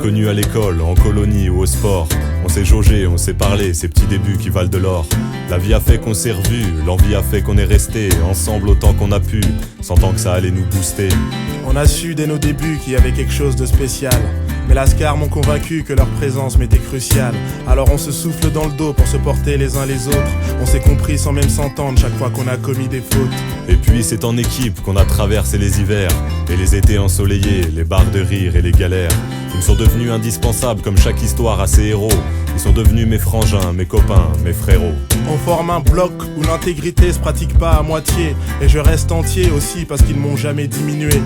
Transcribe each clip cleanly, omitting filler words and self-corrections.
connus à l'école, en colonie ou au sport. On s'est jaugé, on s'est parlé, ces petits débuts qui valent de l'or. La vie a fait qu'on s'est revus, l'envie a fait qu'on est resté ensemble autant qu'on a pu, sentant que ça allait nous booster. On a su dès nos débuts qu'il y avait quelque chose de spécial. Mais Lascar m'ont convaincu que leur présence m'était cruciale. Alors on se souffle dans le dos pour se porter les uns les autres. On s'est compris sans même s'entendre chaque fois qu'on a commis des fautes. Et puis c'est en équipe qu'on a traversé les hivers et les étés ensoleillés, les barres de rire et les galères. Ils me sont devenus indispensables comme chaque histoire a ses héros. Ils sont devenus mes frangins, mes copains, mes frérots. On forme un bloc où l'intégrité se pratique pas à moitié. Et je reste entier aussi parce qu'ils m'ont jamais diminué.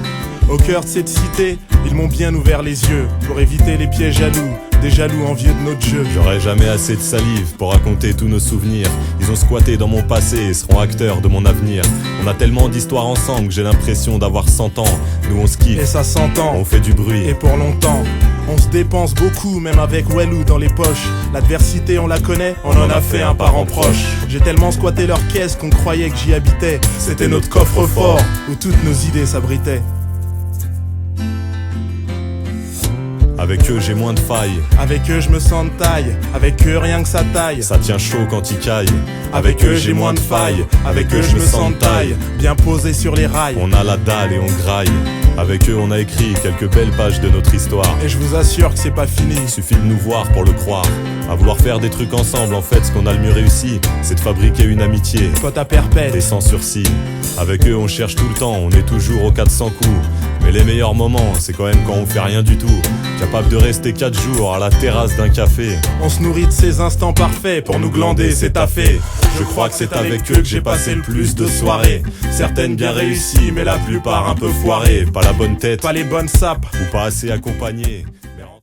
Au cœur de cette cité, ils m'ont bien ouvert les yeux pour éviter les pièges jaloux, des jaloux envieux de notre jeu. J'aurai jamais assez de salive pour raconter tous nos souvenirs. Ils ont squatté dans mon passé et seront acteurs de mon avenir. On a tellement d'histoires ensemble que j'ai l'impression d'avoir 100 ans. Nous on se kiffe, et ça s'entend, on fait du bruit, et pour longtemps. On se dépense beaucoup, même avec Wellou dans les poches. L'adversité on la connaît, on en a fait un parent proche. J'ai tellement squatté leur caisse qu'on croyait que j'y habitais. C'était notre coffre-fort où toutes nos idées s'abritaient. Avec eux j'ai moins de failles. Avec eux je me sens de taille. Avec eux rien que ça taille. Ça tient chaud quand ils caillent. Avec eux j'ai moins de failles. Avec eux je me sens de taille. Bien posé sur les rails. On a la dalle et on graille. Avec eux on a écrit quelques belles pages de notre histoire. Et je vous assure que c'est pas fini. Il suffit de nous voir pour le croire. À vouloir faire des trucs ensemble, en fait ce qu'on a le mieux réussi, c'est de fabriquer une amitié. Pote à perpète et sans sursis. Avec eux on cherche tout le temps, on est toujours aux 400 coups. Mais les meilleurs moments, c'est quand même quand on fait rien du tout. Capable de rester 4 jours à la terrasse d'un café. On se nourrit de ces instants parfaits. Pour nous glander, c'est taffé. Je crois que c'est avec eux que j'ai passé le plus de soirées. Certaines bien réussies, mais la plupart un peu foirées. Pas la bonne tête, pas les bonnes sapes, ou pas assez accompagnées.